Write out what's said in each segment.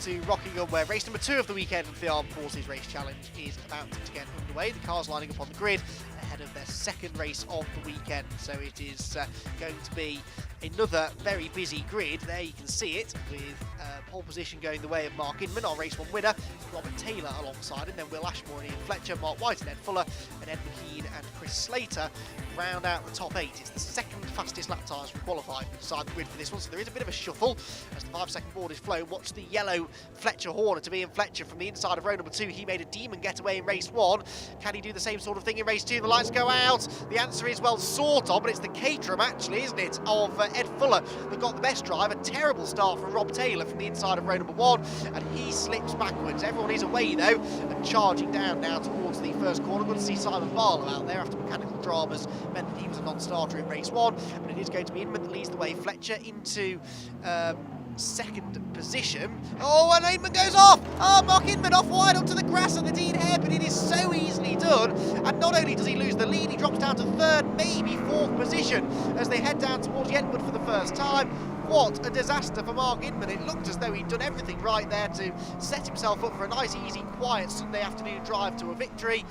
to Rockingham, where race number 2 of the weekend of the Armed Forces Race Challenge is about to get underway. The cars lining up on the grid ahead of their second race of the weekend. So it is going to be another very busy grid. There you can see it, with pole position going the way of Mark Inman, our race 1 winner, Robert Taylor alongside him, then Will Ashmore and Ian Fletcher, Mark White and Ed Fuller, and Ed McKean and Chris Slater round out the top 8. It's the second fastest lap times from qualifying inside the grid for this one, so there is a bit of a shuffle as the 5-second board is flown. Watch the yellow Fletcher Horner to be Ian Fletcher from the inside of row number 2. He made a demon getaway in race 1. Can he do the same sort of thing in race 2? The lights go out. The answer is, well, sort of, but it's the Caterham actually, isn't it, of Ed Fuller that got the best drive. A terrible start from Rob Taylor from the inside of row number 1, and he slips backwards. Everyone is away though, and charging down now towards the first corner. Good to see Simon Barlow out there after mechanical dramas meant that he was a non-starter in race 1, but it is going to be Inman that leads the way. Fletcher into second position. Oh, and Inman goes off! Oh, Mark Inman off wide onto the grass at the Dean hairpin. It is so easily done, and not only does he lose the lead, he drops down to third, maybe fourth position as they head down towards Yentwood for the first time. What a disaster for Mark Inman. It looked as though he'd done everything right there to set himself up for a nice, easy, quiet Sunday afternoon drive to a victory.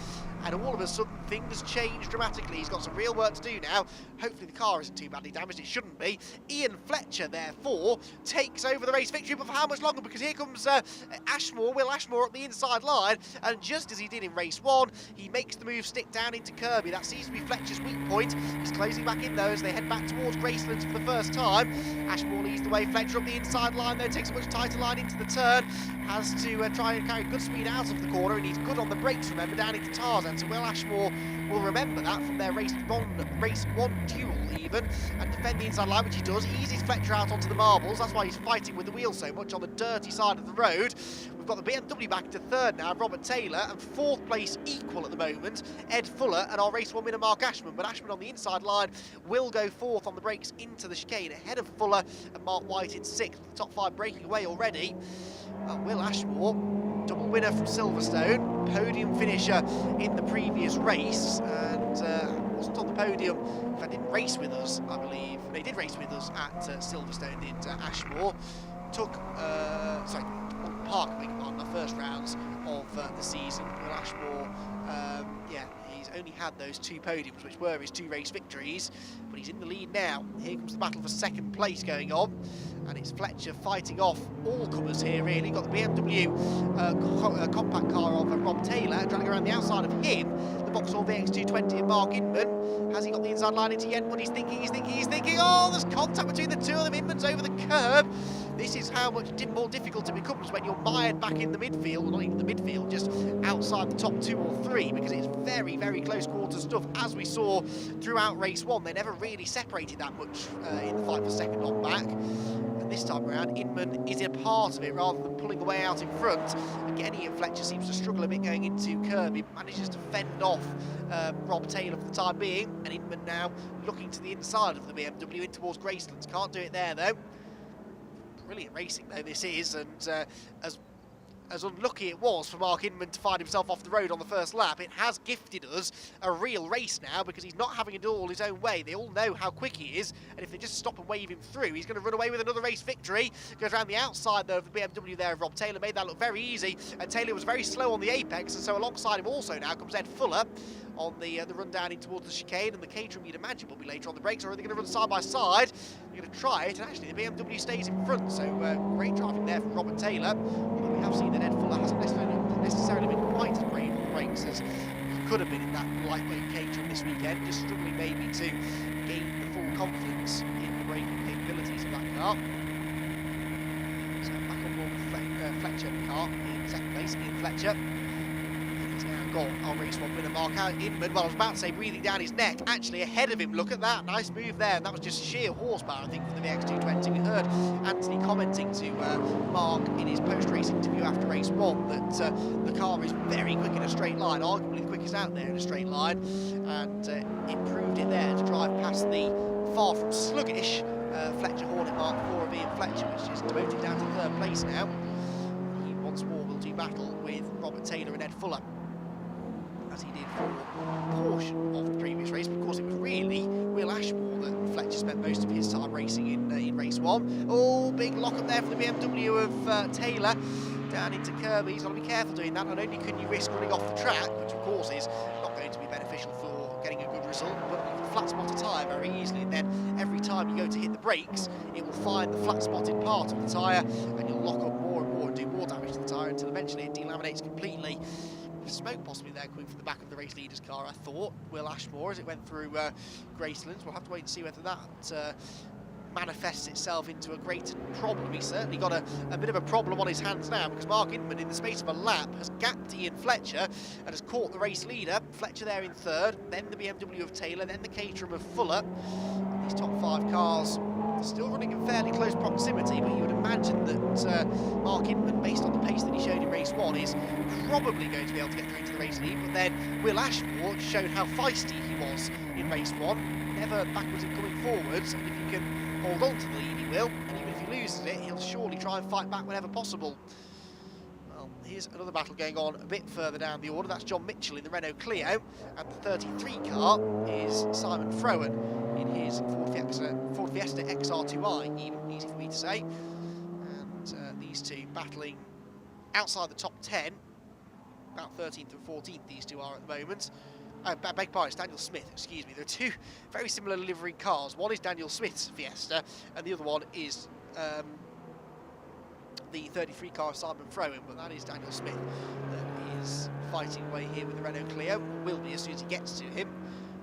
And all of a sudden, things change dramatically. He's got some real work to do now. Hopefully the car isn't too badly damaged. It shouldn't be. Ian Fletcher, therefore, takes over the race victory. But for how much longer? Because here comes Will Ashmore up the inside line. And just as he did in race 1, he makes the move stick down into Kirby. That seems to be Fletcher's weak point. He's closing back in, though, as they head back towards Gracelands for the first time. Ashmore leads the way. Fletcher up the inside line, though, takes a much tighter line into the turn. Has to try and carry good speed out of the corner, and he's good on the brakes, remember, down into Tarzan. So Will Ashmore will remember that from their race 1 duel even, and defend the inside line, which he does. Eases Fletcher out onto the marbles. That's why he's fighting with the wheel so much on the dirty side of the road. We've got the BMW back to third now, Robert Taylor, and fourth place equal at the moment, Ed Fuller and our race 1 winner Mark Ashman. But Ashman on the inside line will go fourth on the brakes into the chicane, ahead of Fuller and Mark White in 6th. The top 5 breaking away already. Will Ashmore, double winner from Silverstone, podium finisher in the previous race, and wasn't on the podium, in fact didn't race with us, I believe. They did race with us at Silverstone, did Ashmore. Took, on Park, I think, on the first rounds of the season. Will Ashmore, yeah, he's only had those 2 podiums, which were his 2 race victories, but he's in the lead now. Here comes the battle for second place going on, and it's Fletcher fighting off all comers here, really. Got the BMW compact car of Rob Taylor, trying to go around the outside of him. The Vauxhall VX220 of Mark Inman. Has he got the inside line into Yentwood? He's thinking. Oh, there's contact between the two of them. Inman's over the curb. This is how much more difficult it becomes when you're mired back in the midfield, not even the midfield, just outside the top 2 or 3, because it's very, very close quarter stuff, as we saw throughout race 1. They never really separated that much in the fight for second on back. And this time around, Inman is a part of it rather than pulling away out in front. Again, Ian Fletcher seems to struggle a bit going into Kirby, manages to fend off Rob Taylor for the time being, and Inman now looking to the inside of the BMW in towards Gracelands. Can't do it there, though. Brilliant racing though this is, and as unlucky it was for Mark Inman to find himself off the road on the first lap, it has gifted us a real race now, because he's not having to do all his own way. They all know how quick he is, and if they just stop and wave him through, he's going to run away with another race victory. Goes around the outside though of the BMW there of Rob Taylor, made that look very easy, and Taylor was very slow on the apex, and so alongside him also now comes Ed Fuller on the run down in towards the chicane, and the Caterham, you'd imagine, will be later on the brakes, or are they going to run side by side? They're going to try it, and actually the BMW stays in front, so great driving there from Robert Taylor, although we have seen that Ed Fuller hasn't necessarily been quite as brave on the brakes as he could have been in that lightweight Caterham this weekend, just struggling maybe to gain the full confidence in the braking capabilities of that car. So back on board with Fletcher car in second place, Ian Fletcher. He's now got our race 1 winner Mark Inman. Well, I was about to say breathing down his neck, actually ahead of him. Look at that, nice move there, and that was just sheer horsepower, I think, for the VX220. We heard Anthony commenting to Mark in his post-race interview after race 1 that the car is very quick in a straight line, arguably the quickest out there in a straight line, and it proved it there to drive past the far from sluggish Fletcher Hornet Mark 4 of Ian Fletcher, which is demoted down to third place now. He once more will do battle with Robert Taylor and Ed Fuller, as he did for a portion of the previous race. But of course, it was really Will Ashmore that Fletcher spent most of his time racing in race 1. Oh, big lock up there for the BMW of Taylor. down into Kirby. He's got to be careful doing that. Not only can you risk running off the track, which of course is not going to be beneficial for getting a good result, but you can flat spot a tyre very easily, and then every time you go to hit the brakes, it will find the flat spotted part of the tyre, and you'll lock up more and more and do more damage to the tyre until eventually it delaminates completely. Smoke possibly there coming from the back of the race leader's car, I thought. Will Ashmore as it went through Gracelands. We'll have to wait and see whether that manifests itself into a greater problem. He's certainly got a bit of a problem on his hands now, because Mark Inman, in the space of a lap, has gapped Ian Fletcher and has caught the race leader. Fletcher there in third, then the BMW of Taylor, then the Caterham of Fuller. And these top 5 cars are still running in fairly close proximity, but you would imagine that Mark Inman, based on the pace that he showed in race 1, is probably going to be able to get through into the race lead. But then Will Ashmore showed how feisty he was in race 1, never backwards and coming forwards, and if you can hold on to the lead, he will, and even if he loses it, he'll surely try and fight back whenever possible. Well, here's another battle going on a bit further down the order. That's John Mitchell in the Renault Clio, and the 33 car is Simon Frowen in his Ford Fiesta XR2i, even easy for me to say. And these two battling outside the top 10, about 13th and 14th these two are at the moment. I beg your pardon, it's Daniel Smith, excuse me. There are two very similar livery cars. One is Daniel Smith's Fiesta, and the other one is the 33 car of Simon Frowen, but that is Daniel Smith that is fighting away here with the Renault Clio, will be as soon as he gets to him.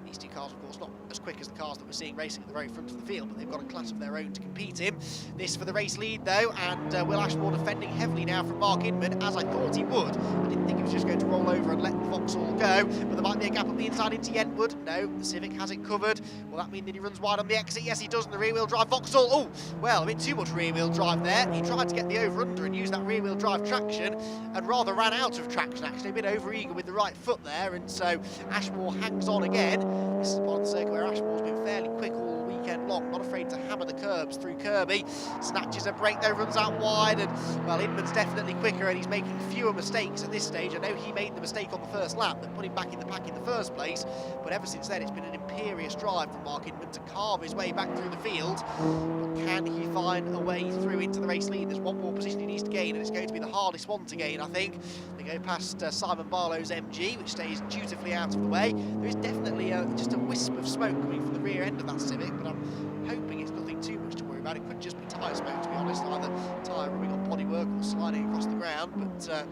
These two cars, of course, not as quick as the cars that we're seeing racing at the very front of the field, but they've got a class of their own to compete in. This for the race lead, though, and Will Ashmore defending heavily now from Mark Inman, as I thought he would. I didn't think he was just going to roll over and let the Vauxhall go, but there might be a gap on the inside into Yentwood. No, the Civic has it covered. Will that mean that he runs wide on the exit? Yes, he does, in the rear-wheel drive Vauxhall. Oh, well, a bit too much rear-wheel drive there. He tried to get the over-under and use that rear-wheel drive traction, and rather ran out of traction, actually. A bit over-eager with the right foot there, and so Ashmore hangs on again. This is part of the circuit where Ashmore's been fairly quick all weekend long, not afraid to hammer the curbs through Kirby. Snatches a break though, runs out wide, and well, Inman's definitely quicker, and he's making fewer mistakes at this stage. I know he made the mistake on the first lap that put him back in the pack in the first place, but ever since then it's been an imperious drive from Mark Inman to carve his way back through the field. But can he find a way through into the race lead? There's one more position he needs to gain, and it's going to be the hardest one to gain, I think. They go past Simon Barlow's MG, which stays dutifully out of the way. There is definitely just a wisp of smoke coming from the rear end of that Civic, but I'm hoping it's nothing too much to worry about. It could just be tyre smoke, to be honest, either tyre rubbing on bodywork or sliding across the ground, but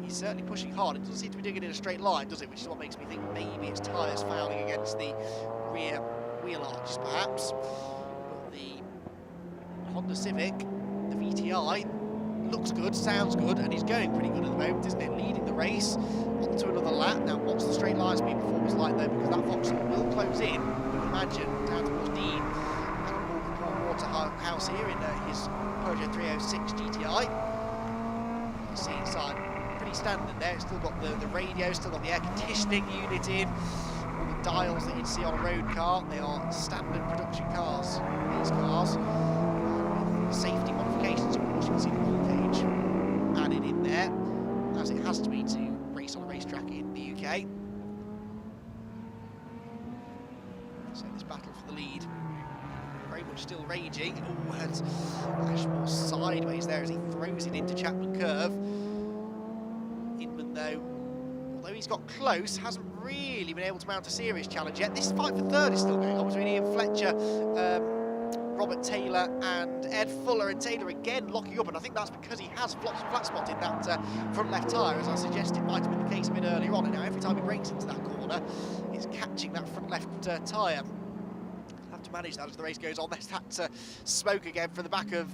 he's certainly pushing hard. It doesn't seem to be doing it in a straight line, does it? Which is what makes me think maybe it's tyres fouling against the rear wheel arches, perhaps. But the Honda Civic, the VTI, looks good, sounds good, and he's going pretty good at the moment, isn't it? Leading the race on to another lap. Now, what's the straight line speed performance like, though? Because that Vauxhall will close in, you would imagine, down towards Dean and Paul Waterhouse here in his Peugeot 306 GTI. You see inside, pretty standard there. It's still got the radio, still got the air conditioning unit in, all the dials that you'd see on a road car. They are standard production cars, these cars. Safety modifications, of course, you can see the roll cage added in there, as it has to be to race on a racetrack in the UK. So this battle for the lead very much still raging. Oh, and Ashmore sideways there as he throws it into Chapman Curve. Inman, though, although he's got close, hasn't really been able to mount a serious challenge yet. This fight for third is still going on between Ian Fletcher, Robert Taylor and Ed Fuller, and Taylor again locking up, and I think that's because he has flat spotted that front left tyre, as I suggested might have been the case a bit earlier on, and now every time he breaks into that corner, he's catching that front left tyre. Have to manage that as the race goes on. There's that smoke again from the back of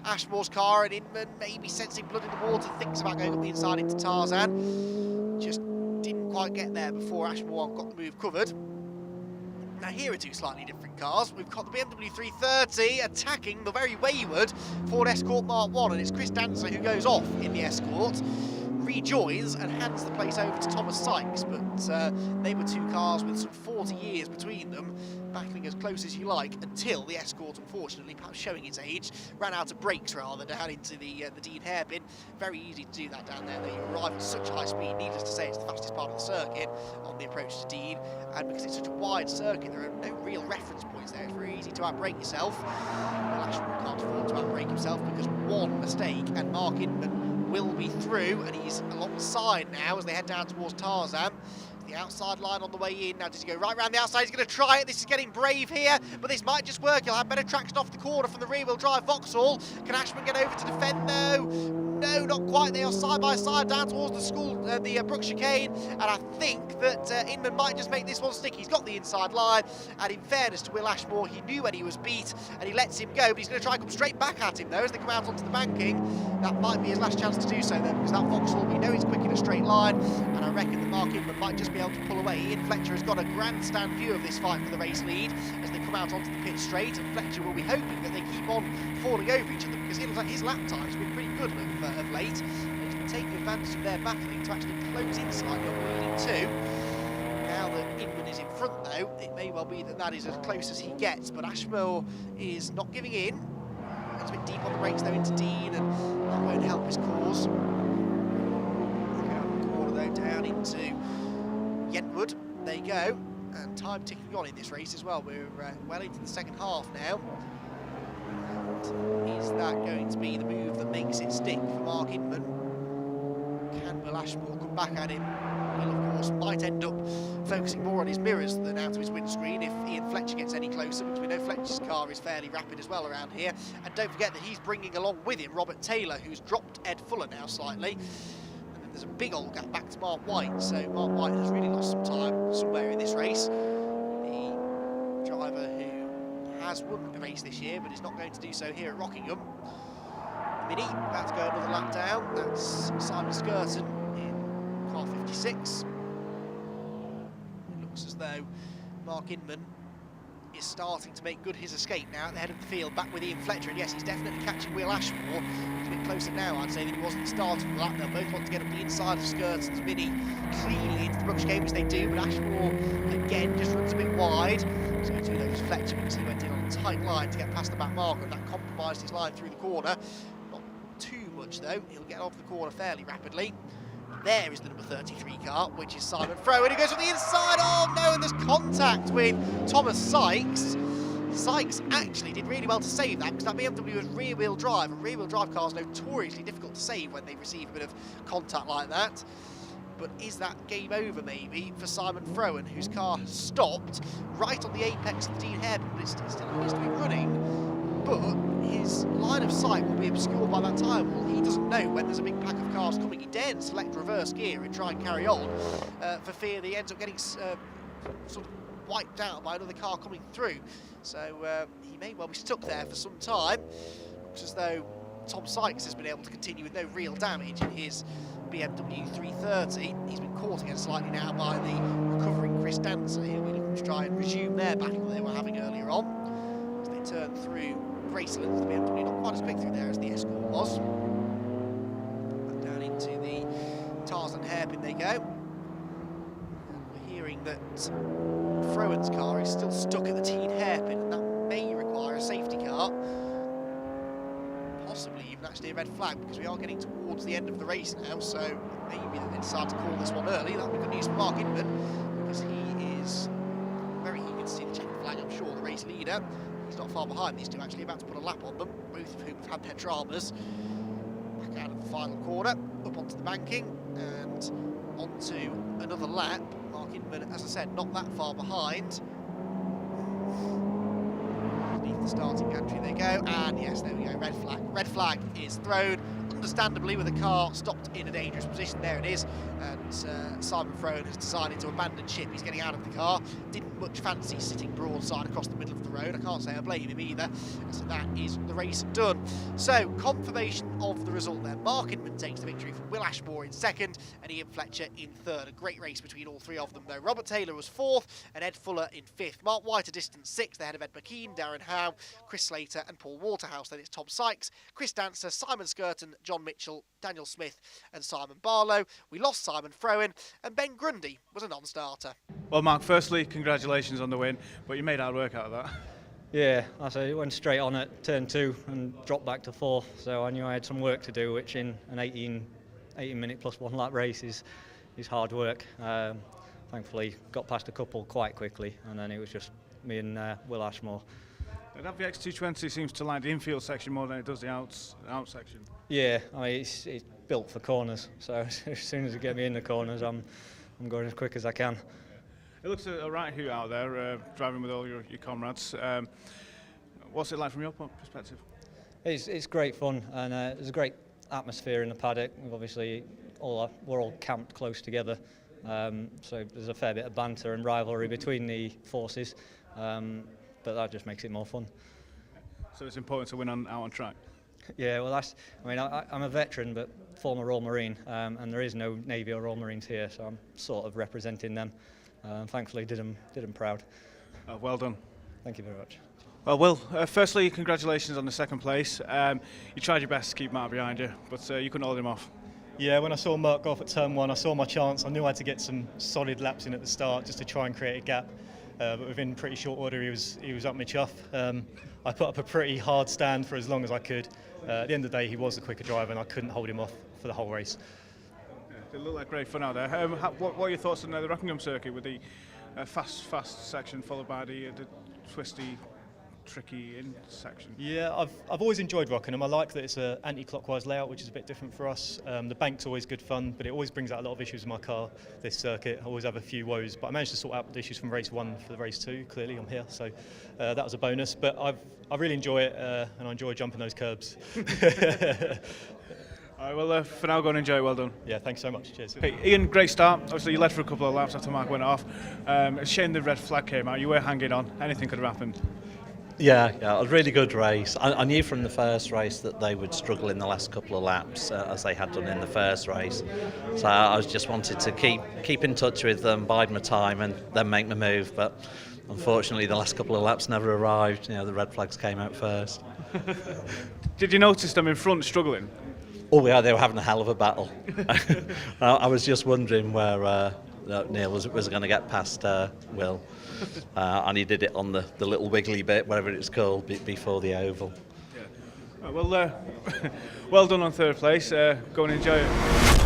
Ashmore's car, and Inman maybe sensing blood in the water, thinks about going up the inside into Tarzan. Just didn't quite get there before Ashmore got the move covered. Now here are two slightly different cars. We've got the BMW 330 attacking the very wayward Ford Escort Mark 1, and it's Chris Dancer who goes off in the Escort, rejoins and hands the place over to Thomas Sykes, but they were two cars with some 40 years between them, battling as close as you like, until the Escort, unfortunately, perhaps showing its age, ran out of brakes rather down into the Dean hairpin. Very easy to do that down there, though. You arrive at such high speed, needless to say, it's the fastest part of the circuit on the approach to Dean, and because it's such a wide circuit, there are no real reference points there. It's very easy to outbrake yourself. Well, Ashmore can't afford to outbrake himself, because one mistake and Mark Inman will be through, and he's alongside now as they head down towards Tarzan. The outside line on the way in. Now does he go right round the outside? He's going to try it. This is getting brave here, but this might just work. He'll have better traction off the corner from the rear-wheel drive Vauxhall. Can Ashman get over to defend though? No, not quite. They are side by side down towards the school, the Brook chicane, and I think that Inman might just make this one stick. He's got the inside line, and in fairness to Will Ashmore, he knew when he was beat, and he lets him go, but he's going to try and come straight back at him though as they come out onto the banking. That might be his last chance to do so though, because that Vauxhall, we know he's quick in a straight line, and I reckon that Mark Inman might just be able to pull away. Ian Fletcher has got a grandstand view of this fight for the race lead as they come out onto the pit straight, and Fletcher will be hoping that they keep on falling over each other, because it looks like his lap times have been pretty good of late. He's been taking advantage of their battling to actually close in slightly on leading two. Now that Inman is in front though, it may well be that that is as close as he gets, but Ashmore is not giving in. It's a bit deep on the brakes though into Dean, and that won't help his cause. Out the corner though, down into Yentwood, there you go, and time ticking on in this race as well. We're well into the second half now. And is that going to be the move that makes it stick for Mark Inman? Can Will Ashmore come back at him? Will, of course, might end up focusing more on his mirrors than out of his windscreen if Ian Fletcher gets any closer, because we know Fletcher's car is fairly rapid as well around here. And don't forget that he's bringing along with him Robert Taylor, who's dropped Ed Fuller now slightly. There's a big old gap back to Mark White, so Mark White has really lost some time somewhere in this race. The driver who has won the race this year, but is not going to do so here at Rockingham. Mini, about to go another lap down. That's Simon Skirton in car 56. It looks as though Mark Inman is starting to make good his escape now at the head of the field, back with Ian Fletcher, and yes, he's definitely catching Will Ashmore. He's a bit closer now, I'd say, than he was at the start of the lap. They'll both want to get up the inside of Skirton's Mini cleanly into the Brook chicane, which they do, but Ashmore, again, just runs a bit wide. So too though was Fletcher, because he went in on a tight line to get past the back marker, and that compromised his line through the corner. Not too much, though. He'll get off the corner fairly rapidly. There is the number 33 car, which is Simon Froh, and he goes on the inside. Oh no, and there's contact with Thomas Sykes. Sykes actually did really well to save that, because that BMW was rear-wheel drive, and rear-wheel drive cars are notoriously difficult to save when they receive a bit of contact like that. But is that game over maybe for Simon Frohan, whose car has stopped right on the apex of the Dean hairpin, but it still appears to be running. But his line of sight will be obscured by that tyre wall. He doesn't know when there's a big pack of cars coming. He daren't select reverse gear and try and carry on for fear that he ends up getting sort of wiped out by another car coming through. So he may well be stuck there for some time. Looks as though Tom Sykes has been able to continue with no real damage in his BMW 330. He's been caught again slightly now by the recovering Chris Dancer. He'll be looking to try and resume their battle they were having earlier on as they turn through Graceland. The BMW not quite as quick through there as the Escort was. And down into the Tarzan hairpin they go. And we're hearing that Frohan's car is still stuck at the Teen hairpin, and that may require a safety car. Possibly even actually a red flag, because we are getting towards the end of the race now, so maybe they decide to call this one early. That would be good news for Mark Inman, because he is very eager to see the checkered flag, I'm sure, the race leader. He's not far behind these two, actually, about to put a lap on them, both of whom have had their dramas. Back out of the final corner, up onto the banking, and onto another lap. Mark Inman, as I said, not that far behind. The starting gantry they go, and yes, there we go, red flag. Red flag is thrown, understandably, with the car stopped in a dangerous position. There it is, and Simon Frohan has decided to abandon ship. He's getting out of the car. Didn't much fancy sitting broadside across the middle of the road. I can't say I blame him either. So that is the race done. So, confirmation of the result there. Mark Inman takes the victory from Will Ashmore in second, and Ian Fletcher in third. A great race between all three of them, though. Robert Taylor was fourth, and Ed Fuller in fifth. Mark White a distant sixth, ahead of Ed McKean, Darren Howe, Chris Slater and Paul Waterhouse. Then it's Tom Sykes, Chris Dancer, Simon Skirton, John Mitchell, Daniel Smith and Simon Barlow. We lost Simon Frohan, and Ben Grundy was a non-starter. Well, Mark, firstly, congratulations on the win, but you made hard work out of that. Yeah, I say it went straight on at turn 2 and dropped back to 4, so I knew I had some work to do, which in an 18 minute plus 1 lap race is hard work. Thankfully got past a couple quite quickly, and then it was just me and Will Ashmore That VX220 seems to like the infield section more than it does the out section. Yeah, I mean it's built for corners, so as soon as you get me in the corners, I'm going as quick as I can. It looks a right hoot out there, driving with all your comrades. What's it like from your perspective? It's great fun, and there's a great atmosphere in the paddock. We've obviously we're all camped close together, so there's a fair bit of banter and rivalry between the forces, but that just makes it more fun. So it's important to win out on track. Yeah, well, I'm a veteran, but former Royal Marine, and there is no Navy or Royal Marines here, so I'm sort of representing them. Thankfully, did them proud. Well done. Thank you very much. Well, Will, firstly, congratulations on the second place. You tried your best to keep Mark behind you, but you couldn't hold him off. Yeah, when I saw Mark go off at turn 1, I saw my chance. I knew I had to get some solid laps in at the start just to try and create a gap. But within pretty short order, he was up my chuff. I put up a pretty hard stand for as long as I could. At the end of the day, he was the quicker driver, and I couldn't hold him off for the whole race. It looked like great fun out there. What are your thoughts on the Rockingham circuit with the fast section followed by the twisty, tricky in section? Yeah, I've always enjoyed Rockingham. I like that it's an anti-clockwise layout, which is a bit different for us. The bank's always good fun, but it always brings out a lot of issues with my car, this circuit. I always have a few woes, but I managed to sort out the issues from race 1 for the race 2. Clearly, I'm here, so that was a bonus. But I really enjoy it, and I enjoy jumping those curbs. All right, well, for now, go and enjoy it. Well done. Yeah, thanks so much. Cheers. Hey, Ian, great start. Obviously, you led for a couple of laps after Mark went off. It's a shame the red flag came out. You were hanging on. Anything could have happened. Yeah, a really good race. I knew from the first race that they would struggle in the last couple of laps, as they had done in the first race. So I just wanted to keep in touch with them, bide my time, and then make my move. But unfortunately, the last couple of laps never arrived. The red flags came out first. Did you notice them in front struggling? Oh yeah, they were having a hell of a battle. I was just wondering where Neil was going to get past Will. And he did it on the little wiggly bit, whatever it's called, before the oval. Yeah. Well done on third place. Go and enjoy it.